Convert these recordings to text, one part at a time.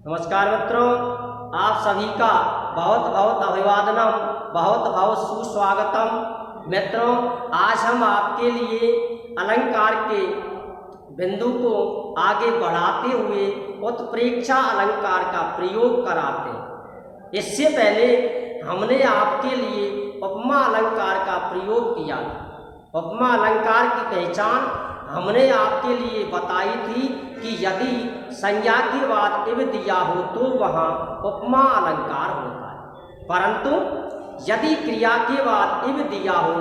नमस्कार मित्रों, आप सभी का बहुत बहुत अभिवादनम, बहुत बहुत सुस्वागतम। मित्रों, आज हम आपके लिए अलंकार के बिंदु को आगे बढ़ाते हुए उत्प्रेक्षा अलंकार का प्रयोग कराते हैं। इससे पहले हमने आपके लिए उपमा अलंकार का प्रयोग किया। उपमा अलंकार की पहचान हमने आपके लिए बताई थी कि यदि संज्ञा के बाद इव दिया हो तो वहाँ उपमा अलंकार होता है, परंतु यदि क्रिया के बाद इव दिया हो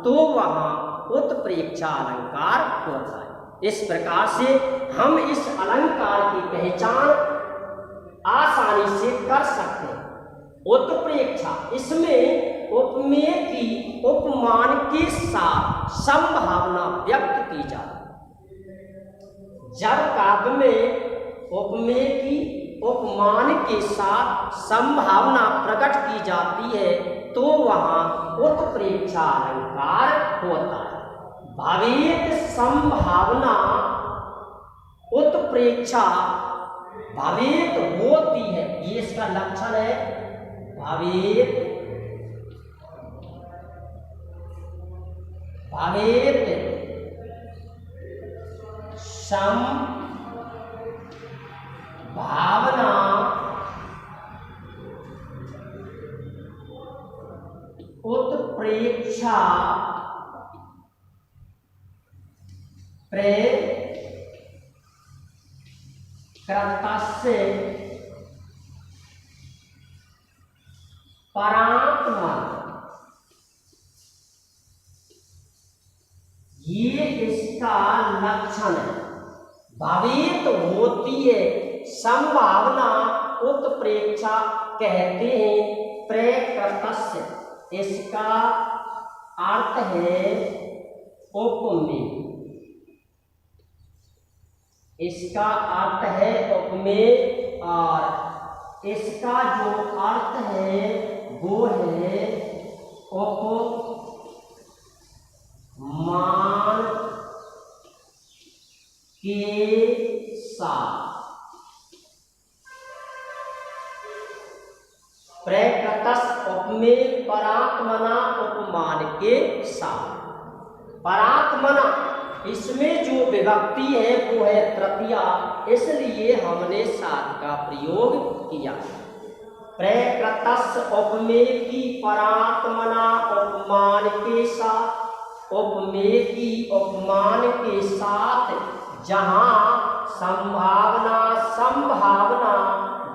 तो वहाँ उत्प्रेक्षा अलंकार होता है। इस प्रकार से हम इस अलंकार की पहचान आसानी से कर सकते हैं। उत्प्रेक्षा, इसमें उपमेय की उपमान के साथ संभावना व्यक्त की जाती है। जब काव्य में उपमेय की उपमान के साथ संभावना प्रकट की जाती है तो वहाँ उत्प्रेक्षा अलंकार होता है। भवेत संभावना उत्प्रेक्षा भवेत होती है, ये इसका लक्षण है। भवेत संभावना उत्प्रेक्षा कृतस्य परात्मन, ये इसका लक्षण है। भवेत होती है, संभावना उत्प्रेक्षा कहते हैं प्रकृतस्य, इसका अर्थ है उपमेय। इसका अर्थ है उपमेय और इसका जो अर्थ है वो है उपमान के साथ। प्रकृतस् उपमेय परात्मना उपमान के साथ। परात्मना, इसमें जो विभक्ति है वो है तृतीया, इसलिए हमने साथ का प्रयोग किया। प्रकृतस् उपमेय की परात्मना उपमान के साथ, उपमेय की उपमान के साथ जहाँ संभावना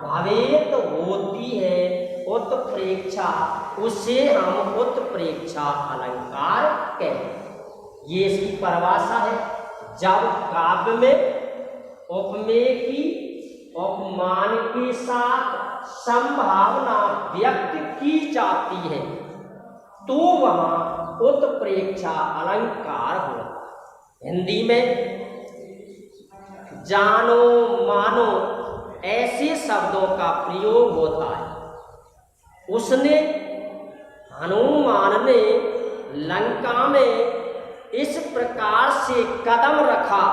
भवेत होती है उत्प्रेक्षा, उसे हम उत्प्रेक्षा अलंकार कहते हैं। ये इसकी परिभाषा है। जब काव्य में उपमेय की उपमान के साथ संभावना व्यक्त की जाती है तो वहाँ उत्प्रेक्षा अलंकार होता है। हिंदी में जानो मानो ऐसे शब्दों का प्रयोग होता है। उसने, हनुमान ने लंका में इस प्रकार से कदम रखा,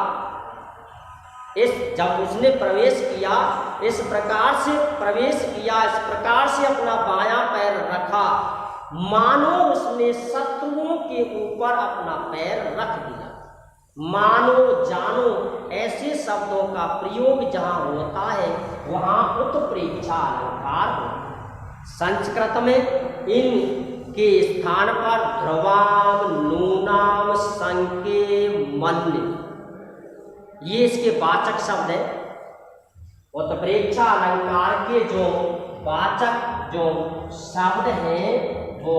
जब उसने प्रवेश किया, इस प्रकार से प्रवेश किया, इस प्रकार से अपना बायां पैर रखा, मानो उसने शत्रुओं के ऊपर अपना पैर रख दिया। मानो, जानो ऐसे शब्दों का प्रयोग जहाँ होता है वहाँ उत्प्रेक्षा अलंकार होता है। संस्कृत में इन के स्थान पर ध्रुवाम, नूनाम, संके, मन्य, ये इसके वाचक शब्द है। उत्प्रेक्षा अलंकार के जो वाचक जो शब्द हैं वो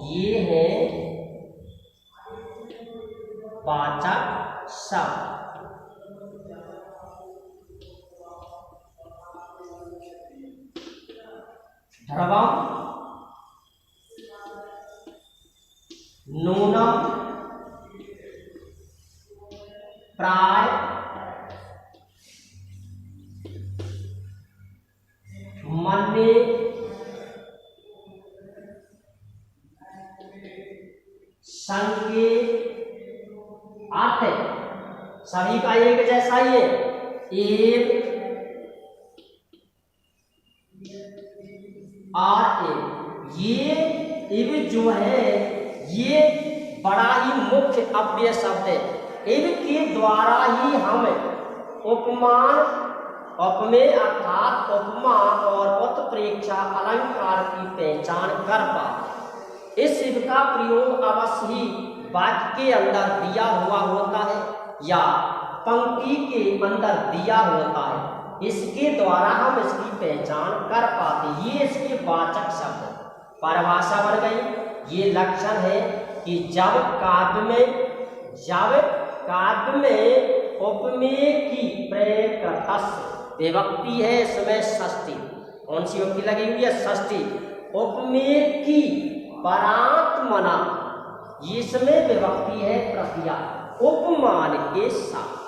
ये हैं वाचक शब्द। ध्रुवम, नूनम, प्राय, मन्ये, संके, अर्थ सभी का एक जैसा ही है। एक और ये इव जो है ये बड़ा ही मुख्य अव्यय शब्द है। इव के द्वारा ही हम उपमान, उपमेय अर्थात उपमा और उत्प्रेक्षा अलंकार की पहचान कर पाते। इस इव का प्रयोग अवश्य ही वाक्य के अंदर दिया हुआ होता है या पंक्ति के अंदर दिया होता है, इसके द्वारा हम इसकी पहचान कर पाते। ये इसके वाचक शब्द परिभाषा बन गई। ये लक्षण है कि जब काव्य में उपमेय की प्रकृतस्य विभक्ति है, इसमें षष्ठी, कौन सी विभक्ति लगी हुई है? षष्ठी। उपमेय की परात्मना, इसमें विभक्ति है तृतीया, उपमान के साथ।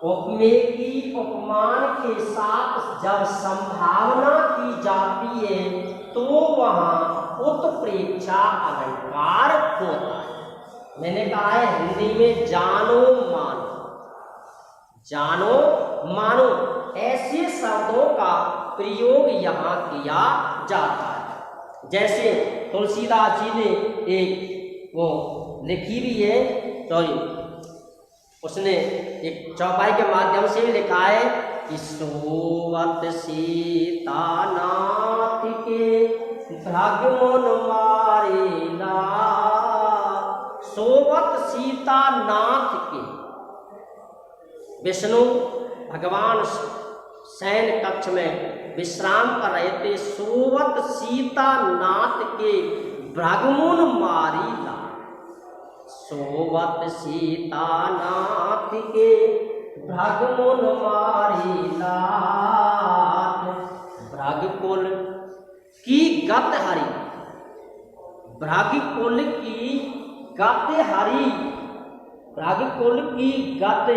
उपमेय की उपमान के साथ जब संभावना की जाती है तो वहां उत्प्रेक्षा अलंकार होता है। मैंने कहा है हिंदी में जानो मानो, जानो मानो ऐसे शब्दों का प्रयोग यहाँ किया जाता है। जैसे तुलसीदास जी ने एक वो लिखी भी है, उसने एक चौपाई के माध्यम से भी लिखा है कि सोवत सीता नाथ के भ्रगमुन मारेला। सोवत सीता नाथ के, विष्णु भगवान शयन कक्ष में विश्राम कर रहे थे। सोवत सीता नाथ के भ्रगमुन मारेला। सोवत सीता नाथ के भ्रगमुन मारेला। भ्रगकुल की गत हरि, भ्रगकुल की गत हरि, भ्रगकुल की गत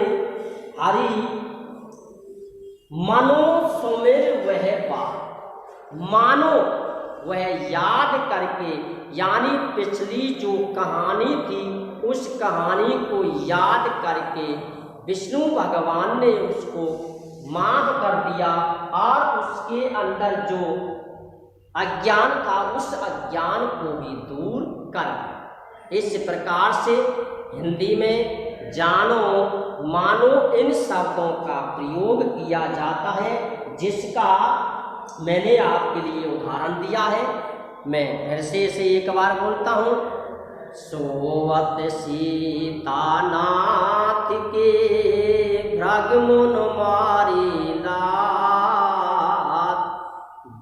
हरि। मनो सुमिर वह बात, मानो वह याद करके, यानी पिछली जो कहानी थी उस कहानी को याद करके विष्णु भगवान ने उसको माफ कर दिया और उसके अंदर जो अज्ञान था उस अज्ञान को भी दूर कर दिया। इस प्रकार से हिंदी में जानो मानो इन शब्दों का प्रयोग किया जाता है, जिसका मैंने आपके लिए उदाहरण दिया है। मैं फिर से इसे एक बार बोलता हूँ। सोवत सीता नाथ के भ्रगमुन मारेला।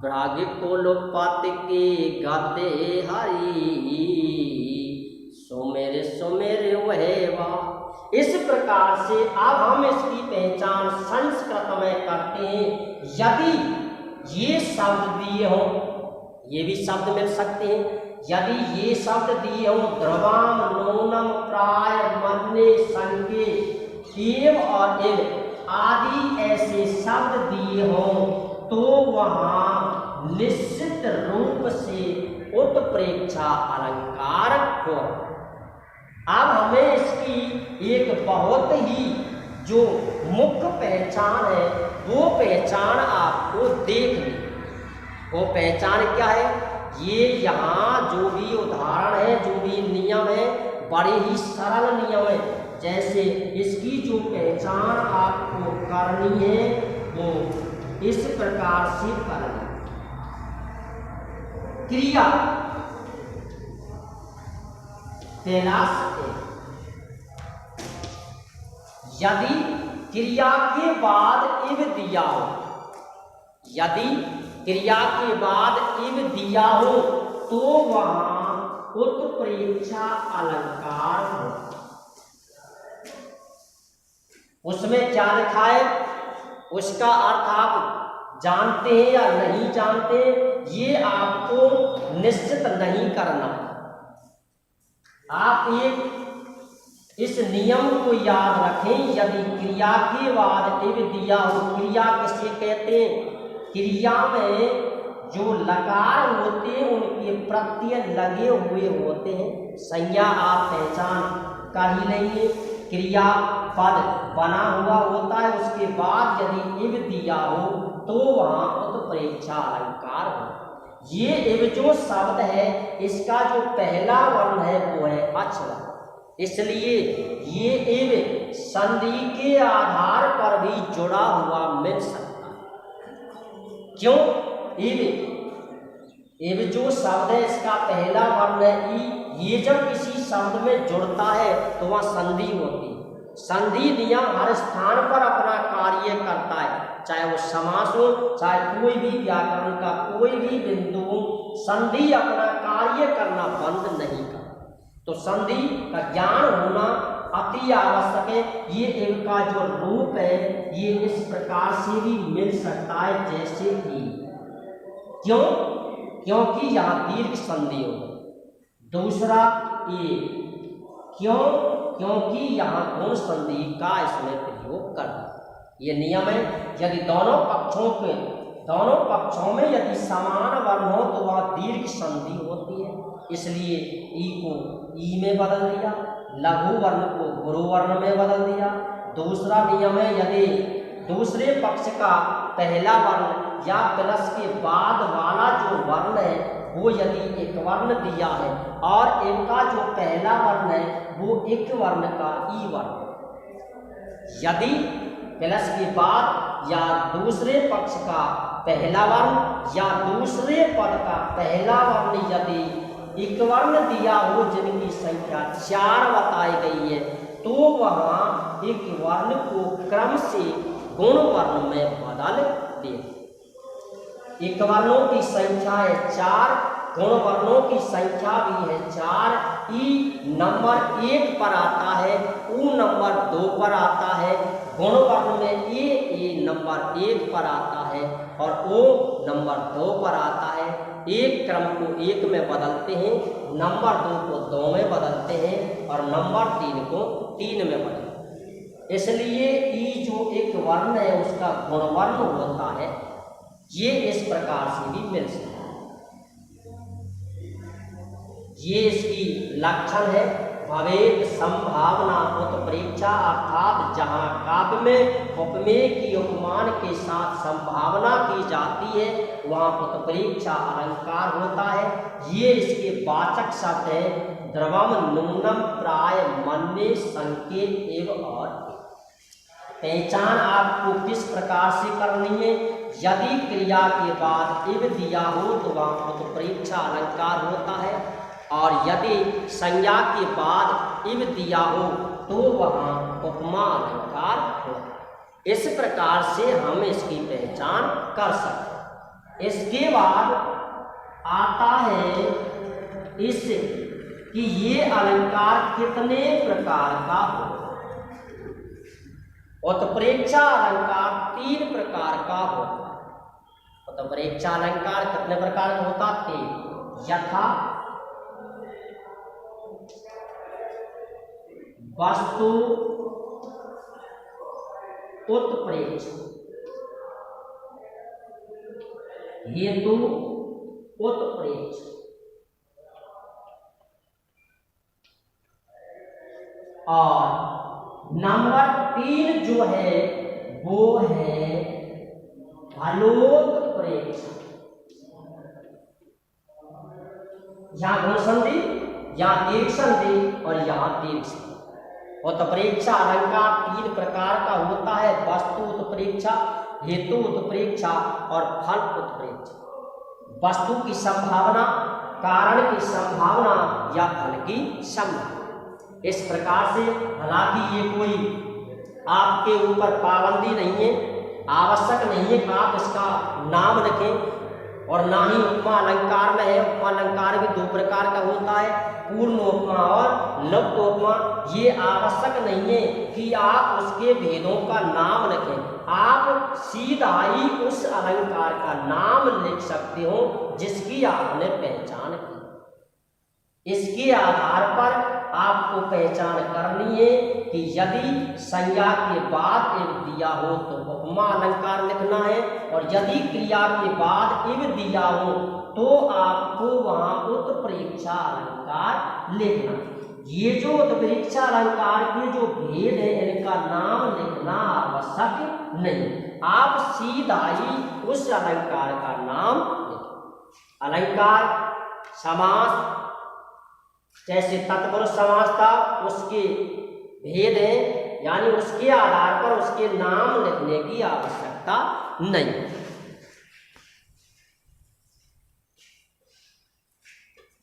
भ्रगकुल पति के गते हरि। सुमिर सुमिर वह बा। इस प्रकार से अब हम इसकी पहचान संस्कृत में करते हैं। यदि ये शब्द दिए हों, ये भी शब्द मिल सकते हैं, यदि ये शब्द दिए हों द्रवाम नूनम प्राय मन्ने संगे एव और इव आदि ऐसे शब्द दिए हों तो वहाँ निश्चित रूप से उत्प्रेक्षा अलंकार हो। अब हमें इसकी एक बहुत ही जो मुख्य पहचान है वो पहचान आपको देख ली। वो पहचान क्या है? ये यहाँ जो भी उदाहरण है, जो भी नियम है, बड़े ही सरल नियम है। जैसे इसकी जो पहचान आपको करनी है वो इस प्रकार से करनी। क्रिया यदि क्रिया के बाद इव दिया हो, यदि क्रिया के बाद इव दिया हो तो वहां उत्प्रेक्षा अलंकार हो। उसमें क्या लिखा है उसका अर्थ आप जानते हैं या नहीं जानते, ये आपको निश्चित नहीं करना। आप इस नियम को याद रखें। यदि क्रिया के बाद इव दिया हो, क्रिया किसे कहते हैं? क्रिया में जो लकार होते हैं उनके प्रत्यय लगे हुए होते हैं। संज्ञा आप पहचान कर ही लेंगे। क्रियापद बना हुआ होता है, उसके बाद यदि इव दिया हो तो वहां उत्प्रेक्षा अलंकार हो। ये इव जो शब्द है इसका जो पहला वर्ण है वो है अच वर्ण, इसलिए ये इव संधि के आधार पर भी जुड़ा हुआ मिल सकता है। क्यों? इव जो शब्द है इसका पहला वर्ण है ई, ये जब किसी शब्द में जुड़ता है तो वह संधि होती है। संधि नियम हर स्थान पर अपना कार्य करता है, चाहे वो समास हो, चाहे कोई भी व्याकरण का कोई भी बिंदु हो, संधि अपना कार्य करना बंद नहीं करता। तो संधि का ज्ञान होना अति आवश्यक है। ये इव का जो रूप है ये इस प्रकार से भी मिल सकता है जैसे कि, क्यों? क्योंकि यहाँ दीर्घ संधि हो। दूसरा ये, क्यों? क्योंकि यहाँ गुण संधि का इसमें प्रयोग करना ये नियम है। यदि दोनों पक्षों में यदि समान वर्ण हो तो वह दीर्घ संधि होती है, इसलिए ई को ई में बदल दिया, लघु वर्ण को गुरु वर्ण में बदल दिया। दूसरा नियम है, यदि दूसरे पक्ष का पहला वर्ण या प्लस के बाद वाला जो वर्ण है वो यदि एक वर्ण दिया है और इनका जो पहला वर्ण है वो एक वर्ण का ई वर्ण, यदि प्लस के बाद या दूसरे पक्ष का पहला वर्ण या दूसरे पद का पहला वर्ण यदि एक वर्ण दिया हो जिनकी संख्या 4 बताई गई है तो वहां एक वर्ण को क्रम से गुण वर्ण में बदल दे। एक वर्णों की संख्या है 4, गुण वर्णों की संख्या भी है 4। ई नंबर 1 पर आता है, ऊ नंबर 2 पर आता है, गुण वर्ण में ए नंबर 1 पर आता है और ओ नंबर 2 पर आता है। एक क्रम को 1 में बदलते हैं, नंबर 2 को 2 में बदलते हैं और नंबर 3 को 3 में बदलते हैं। इसलिए ई जो एक वर्ण है उसका गुण वर्ण होता है। ये इस प्रकार से भी मिल सकता है। ये इसकी लक्षण है। भवेद संभावना उत्प्रेक्षा, अर्थात जहाँ काव्य में उपमेय की उपमान के साथ संभावना की जाती है वहाँ उत्प्रेक्षा अलंकार होता है। ये इसके वाचक शब्द है। द्रवम नूनम प्राय मन्ये संकेत एवं और पहचान आपको किस प्रकार से करनी है। यदि क्रिया के बाद इव दिया हो तो वहाँ उत्प्रेक्षा अलंकार होता है और यदि संज्ञा के बाद इव दिया हो तो वहाँ उपमा अलंकार होता है। इस प्रकार से हम इसकी पहचान कर सकते हैं। इसके बाद आता है इस कि ये अलंकार कितने प्रकार का हो। उत्प्रेक्षा अलंकार 3 प्रकार का होता है। उत्प्रेक्षा अलंकार कितने प्रकार का होता? 3। यथा वस्तु उत्प्रेक्ष, हेतु उत्प्रेक्ष और नंबर 3 जो है वो है फलोत्प्रेक्ष। यहाँ गुण संधि, यहाँ दीर्घ संधि और यहाँ दीर्घ संधि। उत्प्रेक्षा अलंकार 3 प्रकार का होता है। वस्तु उत्प्रेक्षा, हेतु उत्प्रेक्षा और फल उत्प्रेक्षा। वस्तु की संभावना, कारण की संभावना या फल की संभावना। इस प्रकार से हालांकि ये कोई आपके ऊपर पाबंदी नहीं है, आवश्यक नहीं है कि आप इसका नाम रखें और ना ही उपमा अलंकार में है। उपमा अलंकार भी 2 प्रकार का होता है, पूर्ण उपमा और लुप्त उपमा। ये आवश्यक नहीं है कि आप उसके भेदों का नाम रखें, आप सीधा ही उस अलंकार का नाम लिख सकते हो जिसकी आपने पहचान की। इसके आधार पर आपको पहचान करनी है कि यदि संज्ञा के बाद इव दिया हो तो उपमा अलंकार लिखना है और यदि क्रिया के बाद इव दिया हो तो आपको वहां उत्प्रेक्षा अलंकार लिखना है। ये जो उत्प्रेक्ष अलंकार के जो भेद है इनका नाम लिखना आवश्यक नहीं, आप सीधा ही उस अलंकार का नाम लिखें। अलंकार समास जैसे तत्पुरुष समास था उसके भेद है, यानी उसके आधार पर उसके नाम लिखने की आवश्यकता नहीं।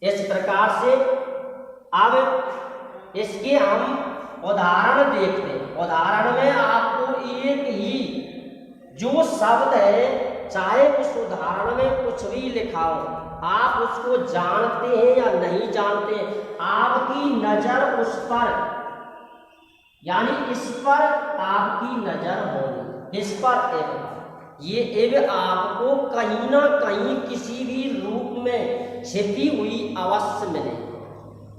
इस प्रकार से अब इसके हम उदाहरण देखते हैं। उदाहरण में आपको एक ही जो शब्द है, चाहे उस उदाहरण में कुछ भी लिखा हो, आप उसको जानते हैं या नहीं जानते, आपकी नजर उस पर, यानी इस पर आपकी नजर होगी, इस पर एव, ये एव आपको कहीं ना कहीं किसी भी रूप में छिपी हुई अवश्य मिले।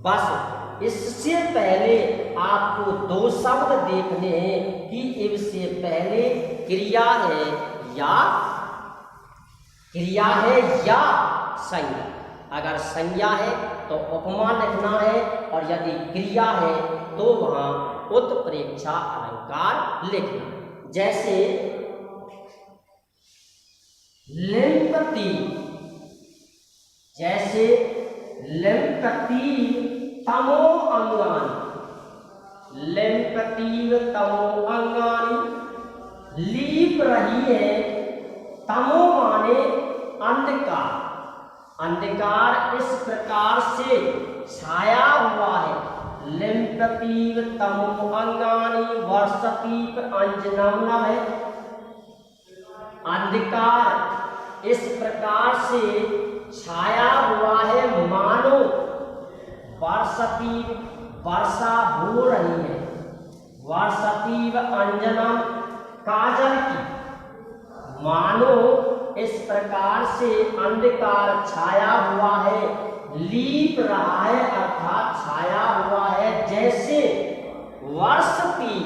बस इससे पहले आपको दो शब्द देखने हैं कि इव से पहले क्रिया है या संज्ञा। अगर संज्ञा है तो उपमा लिखना है, और यदि क्रिया है तो वहां उत्प्रेक्षा अलंकार लिखना। जैसे लिंपति, जैसे लिंपति तमो अंगानि, लिंपति तमो अंगानि, लीप रही है, तमो माने अंधकार, अंधकार इस प्रकार से छाया हुआ है। लिंपति तमो अंगानि वर्षतीप अंजनम नभ है, अंधकार इस प्रकार से छाया हुआ है मानो वर्षतीव वर्षा हो रही है। वर्षतीव अंजनम काजल की, मानो इस प्रकार से अंधकार छाया हुआ है, लीप रहा है अर्थात छाया हुआ है, जैसे वर्षती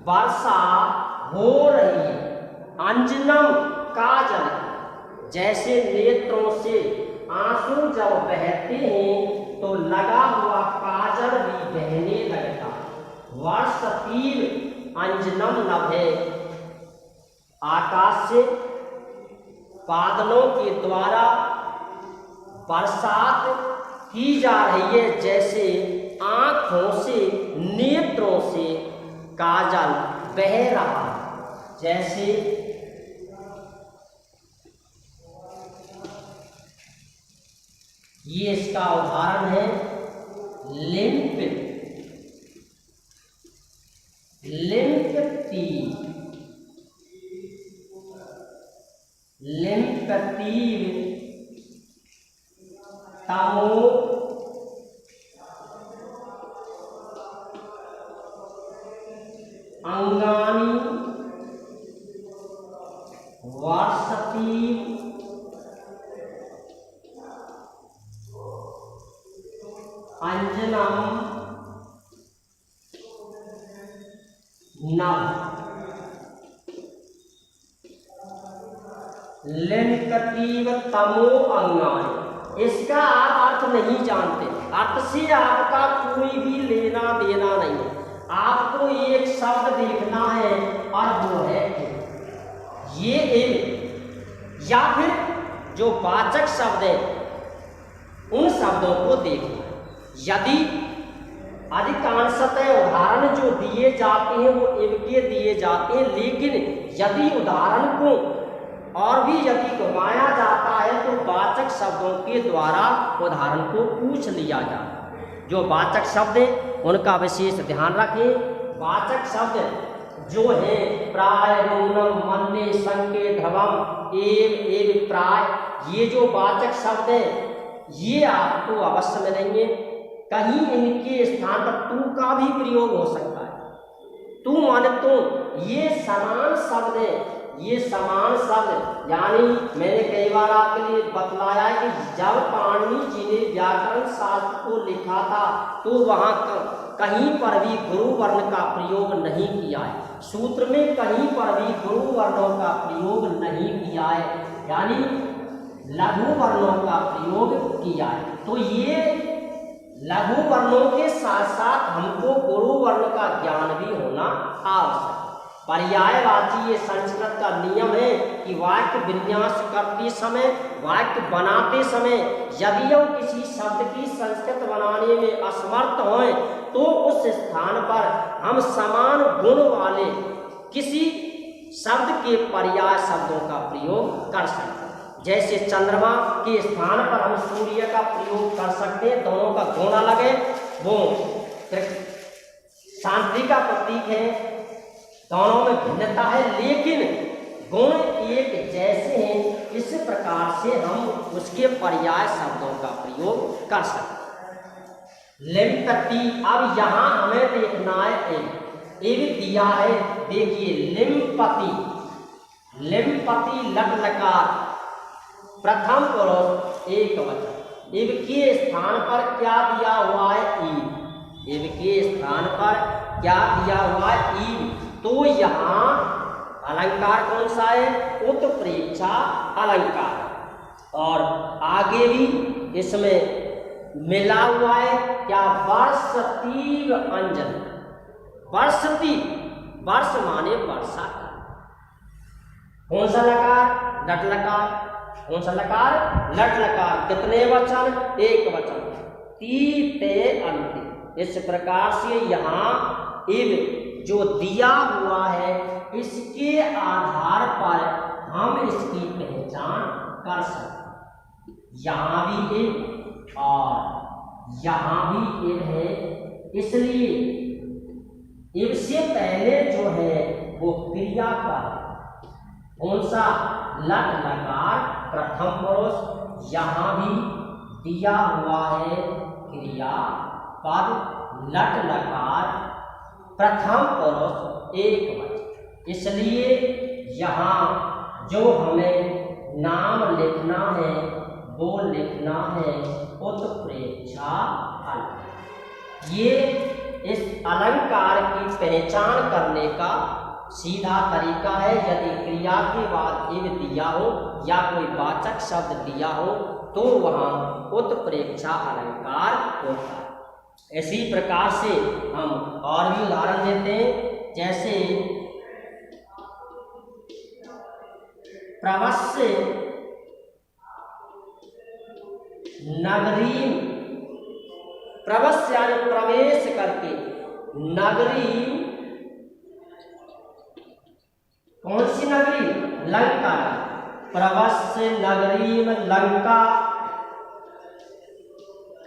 वर्षा हो रही है। अंजनम काजल, जैसे नेत्रों से आंसू जब बहते हैं तो लगा हुआ काजल भी बहने लगता। वर्षतीव अंजनम नभे, आकाश से बादलों के द्वारा बरसात की जा रही है, जैसे आंखों से नेत्रों से काजल बह रहा है। जैसे ये इसका उदाहरण है लिंप, लिंपति, लिंपति तमो अंगानि वर्षतीव अंजनम नभ, लिंपतीव तमो अंगानि। इसका आप अर्थ नहीं जानते, अर्थ से आपका कोई भी लेना देना नहीं है। आपको एक शब्द देखना है और वो है ये एक, या फिर जो वाचक शब्द है उन शब्दों को देखना। यदि अधिकांशतः उदाहरण जो दिए जाते हैं वो इनके दिए जाते हैं, लेकिन यदि उदाहरण को और भी यदि घुमाया जाता है तो वाचक शब्दों के द्वारा उदाहरण को पूछ लिया जाता है। जो वाचक शब्द है उनका विशेष ध्यान रखें। वाचक शब्द जो है प्राय, नूनम, मन्ने, संके, ध्रुवम, एव, प्राय, ये जो वाचक शब्द है ये आपको अवश्य मिलेंगे। कहीं इनके स्थान पर तू का भी प्रयोग हो सकता है। तू माने तुम, ये समान शब्द है, ये समान शब्द, यानी मैंने कई बार आपके लिए बतलाया है कि जब पाणिनि जी ने व्याकरण शास्त्र को लिखा था तो वहाँ कहीं पर भी गुरु वर्ण का प्रयोग नहीं किया है। सूत्र में कहीं पर भी गुरु वर्णों का प्रयोग नहीं किया है, यानी लघु वर्णों का प्रयोग किया है। तो ये लघु वर्णों के साथ साथ हमको गुरु वर्ण का ज्ञान भी होना आवश्यक है। पर्यायवाची ये संस्कृत का नियम है कि वाक्य विन्यास करते समय, वाक्य बनाते समय यदि हम किसी शब्द की संस्कृत बनाने में असमर्थ हों तो उस स्थान पर हम समान गुण वाले किसी शब्द के पर्याय शब्दों का प्रयोग कर सकते हैं। जैसे चंद्रमा के स्थान पर हम सूर्य का प्रयोग कर सकते हैं, दोनों का गुण अलग है, वो शांति का प्रतीक है, दोनों में भिन्नता है लेकिन गुण एक जैसे हैं। इस प्रकार से हम उसके पर्याय शब्दों का प्रयोग कर सकते हैं। लिम्पति, अब यहाँ हमें देखना है एक दिया है, देखिए लिम्पति, लिम्पति लट लकार प्रथम पुरुष एक वचन, इव के स्थान पर क्या दिया हुआ है? ईव। इव के स्थान पर क्या दिया हुआ है? ईव। तो यहाँ अलंकार कौन सा है? उत्प्रेक्षा अलंकार। और आगे भी इसमें मिला हुआ है क्या? वर्षतीव अंजन। वर्षती, वर्ष माने वर्षा। कौन सा लकार? लट लकार। कौन सा लकार? लट लकार। कितने वचन? एक वचन। तीते अंति। इस प्रकार से यहाँ इव जो दिया हुआ है इसके आधार पर हम इसकी पहचान कर सकते हैं। यहाँ भी इव और यहाँ भी इव है, इसलिए इव से पहले जो है वो क्रिया पर कौन सा? लट लकार प्रथम पुरुष। यहाँ भी दिया हुआ है क्रिया पद लट लकार प्रथम पुरुष एक वचन। इसलिए यहाँ जो हमें नाम लिखना है वो लिखना है उत्प्रेक्षा अलंकार। ये इस अलंकार की पहचान करने का सीधा तरीका है। यदि क्रिया के बाद इव दिया हो या कोई वाचक शब्द दिया हो तो वहाँ उत्प्रेक्षा अलंकार होता है। इसी प्रकार से हम और भी उदाहरण देते हैं, जैसे प्रवस्य नगरी, प्रवस्य यानी प्रवेश करके, नगरी कौन सी नगरी? लंका। प्रवस्य नगरी में लंका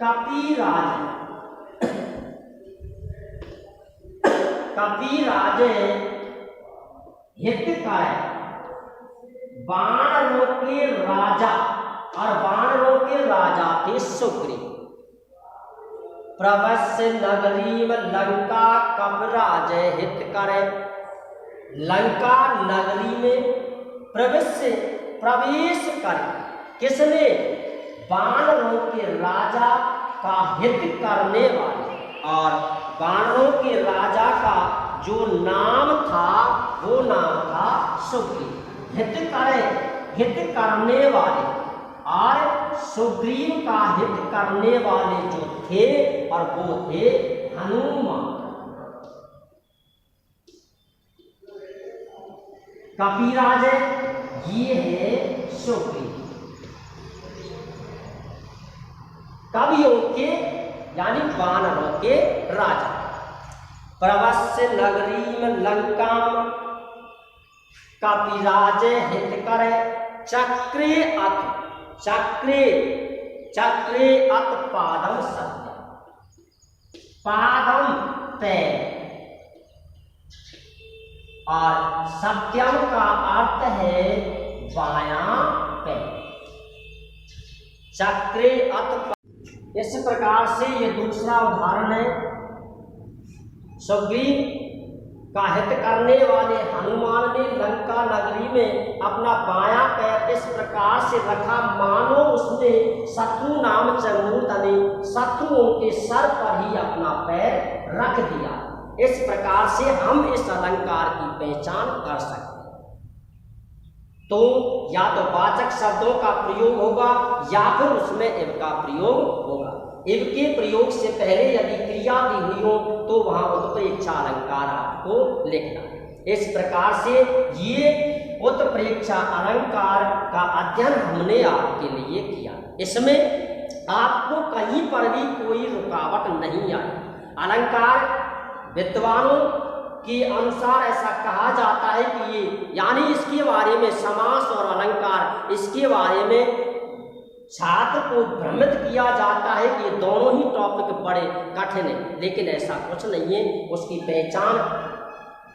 कपिराज, कपिराज हितकर वानरों के राजा, और वानरों के राजा थे सुग्रीव। प्रवस्य नगरी में लंका कपिराज हितकर, लंका नगरी में प्रवेश कर किसने? वानरों के राजा का हित करने वाले। और वानरों के राजा का जो नाम था वो नाम था सुग्रीव। हित करने वाले, और सुग्रीव का हित करने वाले जो थे और वो थे हनुमान। कपिराज ये है सुग्रीव, कवियों के यानी वानरों के राजा। प्रवस्य नगरी में लंका कपिराज हितकर चक्रे अथ, चक्रे अथ पादम सत्य, पादम पैर, और सत्यम का अर्थ है बायां पैर। चक्रे अथ, इस प्रकार से ये दूसरा उदाहरण है। सुग्रीव का हित करने वाले हनुमान ने लंका नगरी में अपना बायां पैर इस प्रकार से रखा मानो उसने शत्रु नाम चंगुदनी शत्रुओं के सर पर ही अपना पैर रख दिया। इस प्रकार से हम इस अलंकार की पहचान कर सकते हैं। तो या तो वाचक शब्दों का प्रयोग होगा या फिर उसमें इव का प्रयोग होगा। इव के प्रयोग से पहले यदि क्रिया दी हुई हो तो वहां उत्प्रेक्षा अलंकार आपको लिखना। इस प्रकार से ये उत्प्रेक्षा अलंकार का अध्ययन हमने आपके लिए किया। इसमें आपको कहीं पर भी कोई रुकावट नहीं आई। अलंकार विद्वानों के अनुसार ऐसा कहा जाता है कि ये यानी इसके बारे में समास और अलंकार, इसके बारे में छात्र को भ्रमित किया जाता है कि ये दोनों ही टॉपिक बड़े कठिन हैं, लेकिन ऐसा कुछ नहीं है। उसकी पहचान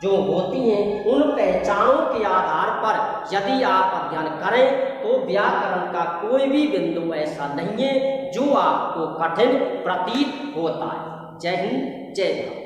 जो होती हैं उन पहचानों के आधार पर यदि आप अध्ययन करें तो व्याकरण का कोई भी बिंदु ऐसा नहीं है जो आपको कठिन प्रतीत होता है। जय हिंद, जय भारत।